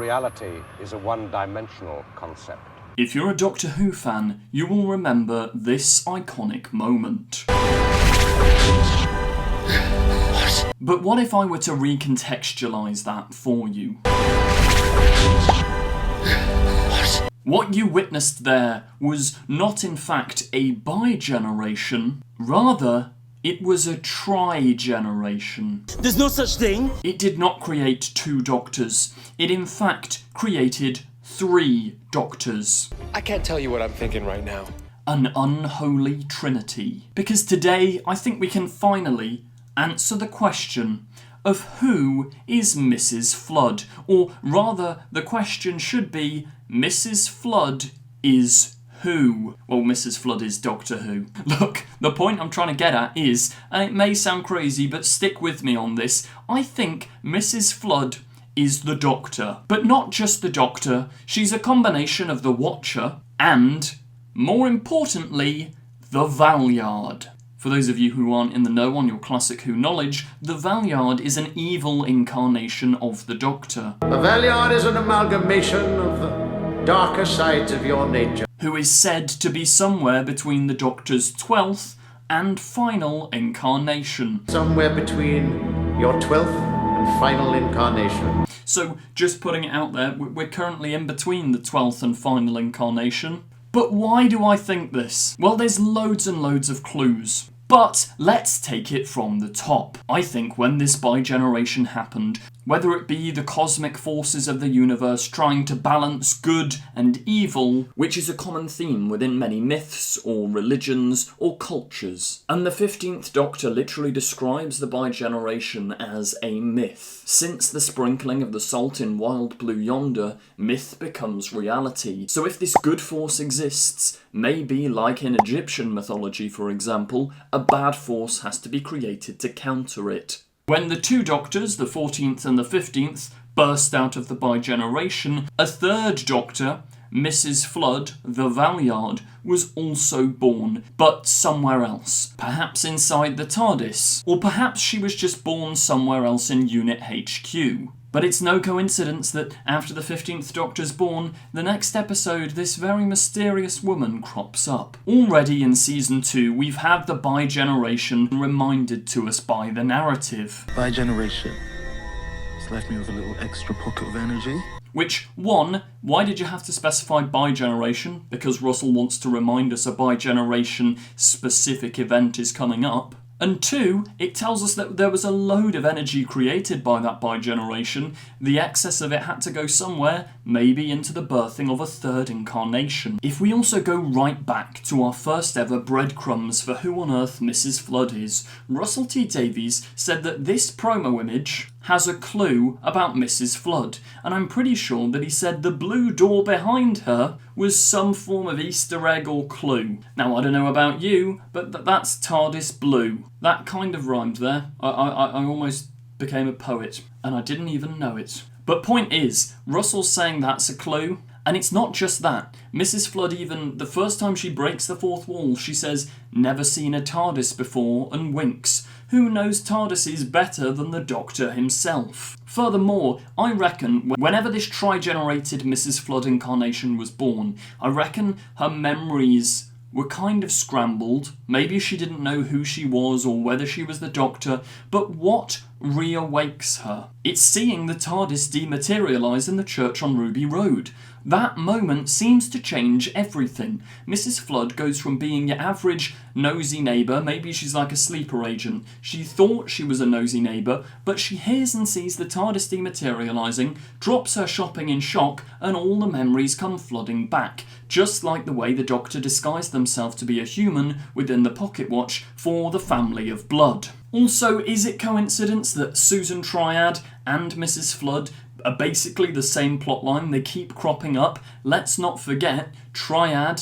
reality is a one-dimensional concept. If you're a Doctor Who fan, you will remember this iconic moment. But what if I were to recontextualise that for you? What you witnessed there was not in fact a bi-generation, rather it was a tri-generation. There's no such thing! It did not create 2 Doctors, it in fact created 3 Doctors. I can't tell you what I'm thinking right now. An unholy trinity. Because today I think we can finally answer the question of who is Mrs. Flood, or rather the question should be Mrs. Flood is who? Well, Mrs. Flood is Doctor Who. Look, the point I'm trying to get at is, and it may sound crazy, but stick with me on this, I think Mrs. Flood is the Doctor. But not just the Doctor, she's a combination of the Watcher and, more importantly, the Valeyard. For those of you who aren't in the know on your classic Who knowledge, the Valeyard is an evil incarnation of the Doctor. The Valeyard is an amalgamation of the darker sides of your nature, who is said to be somewhere between the Doctor's 12th and final incarnation. somewhere between your 12th and final incarnation. So, just putting it out there, we're currently in between the 12th and final incarnation. But why do I think this? Well, there's loads and loads of clues. But let's take it from the top. I think when this bi-generation happened, whether it be the cosmic forces of the universe trying to balance good and evil, which is a common theme within many myths or religions or cultures. And the 15th Doctor literally describes the bi-generation as a myth. Since the sprinkling of the salt in Wild Blue Yonder, myth becomes reality. So if this good force exists, maybe like in Egyptian mythology for example, a bad force has to be created to counter it. When the 2 Doctors, the 14th and the 15th, burst out of the bi-generation, a 3rd Doctor, Mrs. Flood, the Valeyard, was also born, but somewhere else. Perhaps inside the TARDIS, or perhaps she was just born somewhere else in Unit HQ. But it's no coincidence that after the 15th Doctor's born, the next episode this very mysterious woman crops up. Already in Season 2, we've had the bi-generation reminded to us by the narrative. Bi-generation. It's left me with a little extra pocket of energy. Which, 1, why did you have to specify bi-generation? Because Russell wants to remind us a bi-generation specific event is coming up. And 2, it tells us that there was a load of energy created by that bi-generation. The excess of it had to go somewhere, maybe into the birthing of a 3rd incarnation. If we also go right back to our first ever breadcrumbs for who on earth Mrs. Flood is, Russell T Davies said that this promo image has a clue about Mrs. Flood, and I'm pretty sure that he said the blue door behind her was some form of Easter egg or clue. Now, I don't know about you, but that's TARDIS blue. That kind of rhymed there. I almost became a poet, and I didn't even know it. But point is, Russell's saying that's a clue, and it's not just that. Mrs. Flood even, the first time she breaks the 4th wall, she says, "Never seen a TARDIS before," and winks. Who knows TARDISes better than the Doctor himself? Furthermore, I reckon whenever this tri-generated Mrs. Flood incarnation was born, I reckon her memories were kind of scrambled. Maybe she didn't know who she was or whether she was the Doctor, but what reawakes her? It's seeing the TARDIS dematerialise in the church on Ruby Road. That moment seems to change everything. Mrs. Flood goes from being your average nosy neighbour, maybe she's like a sleeper agent. She thought she was a nosy neighbour, but she hears and sees the TARDIS dematerialising, drops her shopping in shock, and all the memories come flooding back, just like the way the Doctor disguised themselves to be a human within the pocket watch for the family of blood. Also, is it coincidence that Susan Triad and Mrs. Flood are basically the same plotline? They keep cropping up. Let's not forget Triad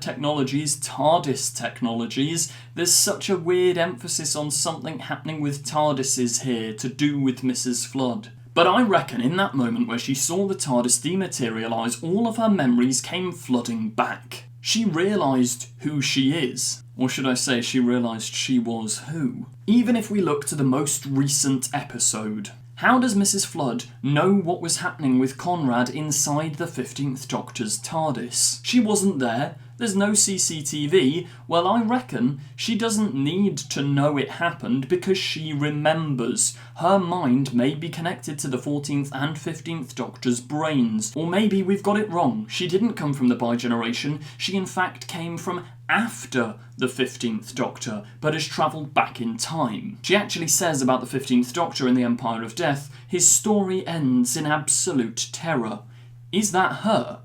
technologies, TARDIS technologies. There's such a weird emphasis on something happening with TARDISes here to do with Mrs. Flood. But I reckon in that moment where she saw the TARDIS dematerialise, all of her memories came flooding back. She realised who she is. Or should I say, she realised she was who. Even if we look to the most recent episode, How does Mrs. Flood know what was happening with Conrad inside the 15th Doctor's TARDIS? She wasn't there. There's no CCTV. Well, I reckon she doesn't need to know it happened because she remembers. Her mind may be connected to the 14th and 15th Doctor's brains. Or maybe we've got it wrong. She didn't come from the Bi-Generation. She in fact came from after the 15th Doctor, but has travelled back in time. She actually says about the 15th Doctor in The Empire of Death, his story ends in absolute terror. Is that her?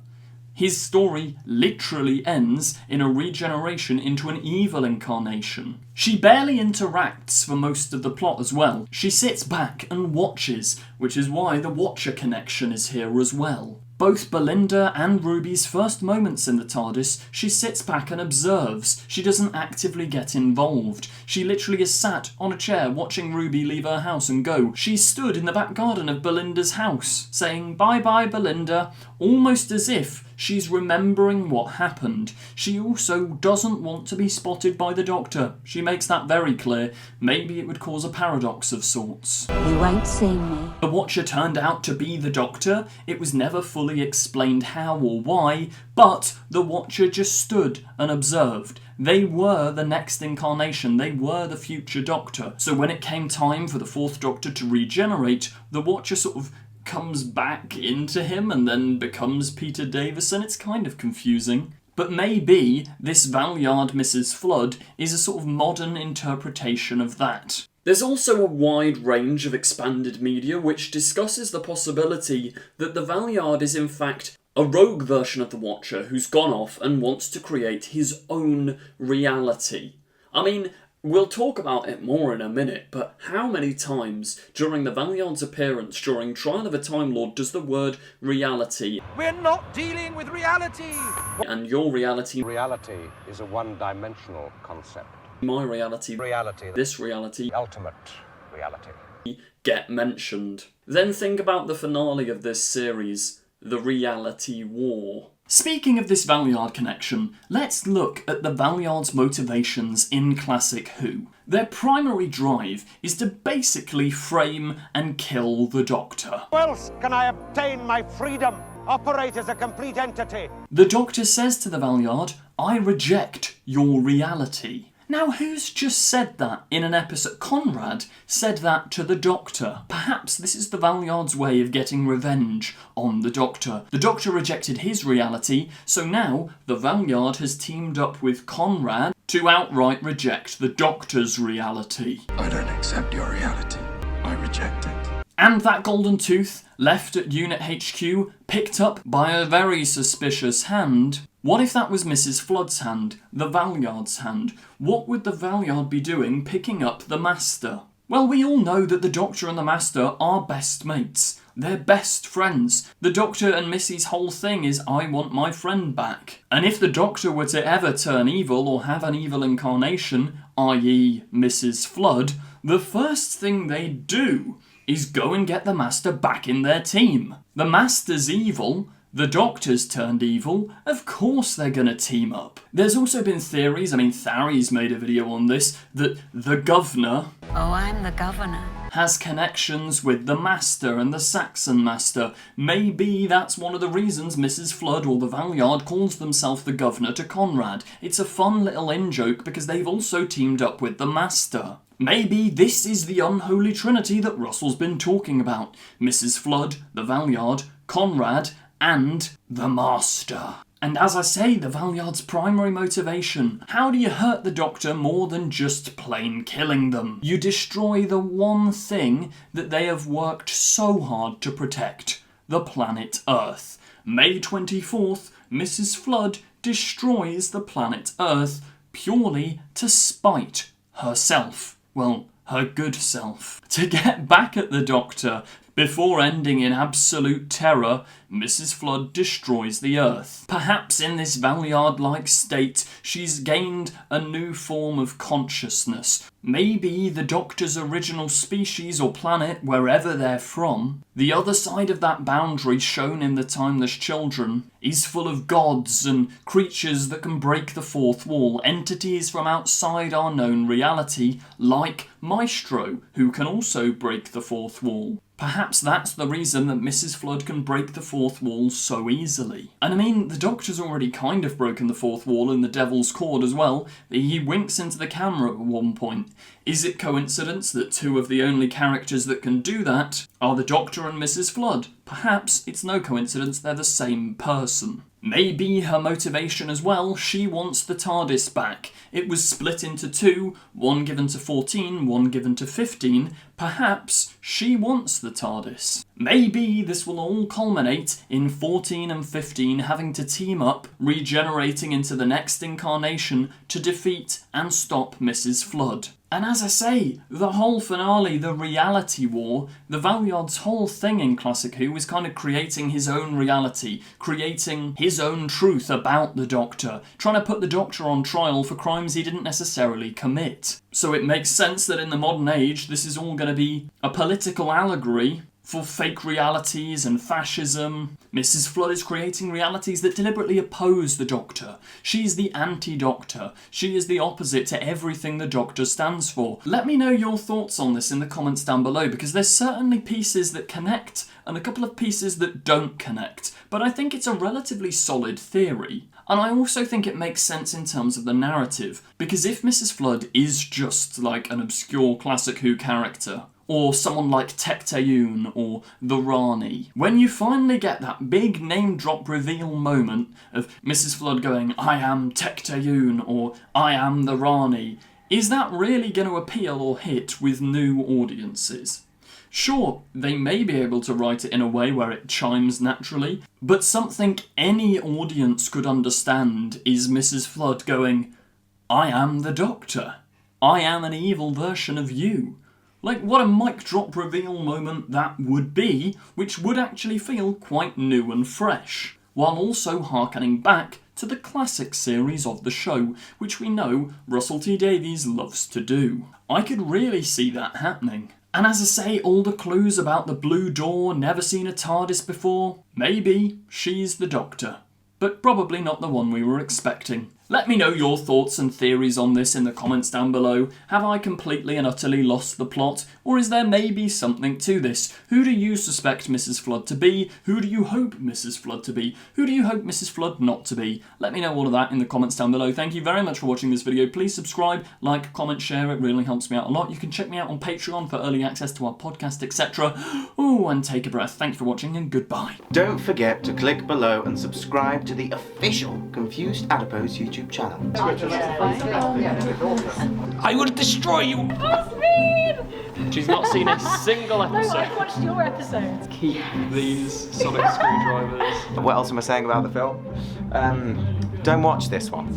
His story literally ends in a regeneration into an evil incarnation. She barely interacts for most of the plot as well. She sits back and watches, which is why the Watcher connection is here as well. Both Belinda and Ruby's first moments in the TARDIS, she sits back and observes. She doesn't actively get involved. She literally is sat on a chair watching Ruby leave her house and go. She stood in the back garden of Belinda's house, saying bye-bye Belinda, almost as if she's remembering what happened. She also doesn't want to be spotted by the Doctor. She makes that very clear. Maybe it would cause a paradox of sorts. You won't see me. The Watcher turned out to be the Doctor. It was never fully explained how or why, but the Watcher just stood and observed. They were the next incarnation. They were the future Doctor. So when it came time for the 4th Doctor to regenerate, the Watcher sort of comes back into him and then becomes Peter Davison. It's kind of confusing. But maybe this Valeyard Mrs. Flood is a sort of modern interpretation of that. There's also a wide range of expanded media which discusses the possibility that the Valeyard is in fact a rogue version of the Watcher who's gone off and wants to create his own reality. I mean, we'll talk about it more in a minute, but how many times during the Valeyard's appearance during Trial of a Time Lord does the word reality, we're not dealing with reality, and your reality, Reality is a one-dimensional concept. my reality, Reality, this reality, the ultimate reality. get mentioned? Then think about the finale of this series, the Reality War. Speaking of this Valeyard connection, let's look at the Valeyard's motivations in Classic Who. Their primary drive is to basically frame and kill the Doctor. How else can I obtain my freedom? Operate as a complete entity. The Doctor says to the Valeyard, I reject your reality. Now, who's just said that in an episode? Conrad said that to the Doctor. Perhaps this is the Valeyard's way of getting revenge on the Doctor. The Doctor rejected his reality, so now the Valeyard has teamed up with Conrad to outright reject the Doctor's reality. I don't accept your reality. I reject it. And that golden tooth, left at Unit HQ, picked up by a very suspicious hand. What if that was Mrs. Flood's hand, the Valeyard's hand? What would the Valeyard be doing picking up the Master? Well, we all know that the Doctor and the Master are best mates. They're best friends. The Doctor and Missy's whole thing is, I want my friend back. And if the Doctor were to ever turn evil or have an evil incarnation, i.e. Mrs. Flood, the first thing they'd do is go and get the Master back in their team. The Master's evil, the Doctor's turned evil, of course they're gonna team up. There's also been theories, Thary's made a video on this, that the Governor Oh, I'm the governor. has connections with the Master and the Saxon Master. Maybe that's one of the reasons Mrs. Flood or the Valeyard calls themselves the Governor to Conrad. It's a fun little in-joke because they've also teamed up with the Master. Maybe this is the Unholy Trinity that Russell's been talking about. Mrs. Flood, the Valeyard, Conrad, and the Master. And as I say, the Valeyard's primary motivation. How do you hurt the Doctor more than just plain killing them? You destroy the one thing that they have worked so hard to protect, the planet Earth. May 24th, Mrs. Flood destroys the planet Earth purely to spite herself. Well, her good self. To get back at the Doctor, before ending in absolute terror, Mrs. Flood destroys the Earth. Perhaps in this Valeyard-like state, she's gained a new form of consciousness. Maybe the Doctor's original species or planet, wherever they're from, the other side of that boundary shown in The Timeless Children, is full of gods and creatures that can break the fourth wall, entities from outside our known reality, like Maestro, who can also break the fourth wall. Perhaps that's the reason that Mrs. Flood can break the fourth wall so easily. And I mean, the Doctor's already kind of broken the fourth wall in the Devil's Cord as well. He winks into the camera at one point. Is it coincidence that two of the only characters that can do that are the Doctor and Mrs. Flood? Perhaps it's no coincidence they're the same person. Maybe her motivation as well, she wants the TARDIS back. It was split into two, one given to 14, one given to 15. Perhaps she wants the TARDIS. Maybe this will all culminate in 14 and 15 having to team up, regenerating into the next incarnation to defeat and stop Mrs. Flood. And as I say, the whole finale, the reality war, the Valeyard's whole thing in Classic Who is kind of creating his own reality, creating his own truth about the Doctor, trying to put the Doctor on trial for crimes he didn't necessarily commit. So it makes sense that in the modern age, this is all going to be a political allegory for fake realities and fascism. Mrs. Flood is creating realities that deliberately oppose the Doctor. She's the anti-Doctor. She is the opposite to everything the Doctor stands for. Let me know your thoughts on this in the comments down below, because there's certainly pieces that connect and a couple of pieces that don't connect, but I think it's a relatively solid theory. And I also think it makes sense in terms of the narrative, because if Mrs. Flood is just like an obscure Classic Who character, or someone like Tecteun or the Rani, when you finally get that big name drop reveal moment of Mrs. Flood going, I am Tecteun or I am the Rani, is that really going to appeal or hit with new audiences? Sure, they may be able to write it in a way where it chimes naturally, but something any audience could understand is Mrs. Flood going, I am the Doctor. I am an evil version of you. Like, what a mic drop reveal moment that would be, which would actually feel quite new and fresh, while also harkening back to the classic series of the show, which we know Russell T Davies loves to do. I could really see that happening. And as I say, all the clues about the blue door, never seen a TARDIS before, maybe she's the Doctor. But probably not the one we were expecting. Let me know your thoughts and theories on this in the comments down below. Have I completely and utterly lost the plot? Or is there maybe something to this? Who do you suspect Mrs. Flood to be? Who do you hope Mrs. Flood to be? Who do you hope Mrs. Flood not to be? Let me know all of that in the comments down below. Thank you very much for watching this video. Please subscribe, like, comment, share. It really helps me out a lot. You can check me out on Patreon for early access to our podcast, etc. Oh, and take a breath. Thank you for watching and goodbye. Don't forget to click below and subscribe to the official Confused Adipose YouTube channel. I will destroy you! She's not seen a single episode. No, I've watched your episodes. Keep these sonic screwdrivers. What else am I saying about the film? Don't watch this one.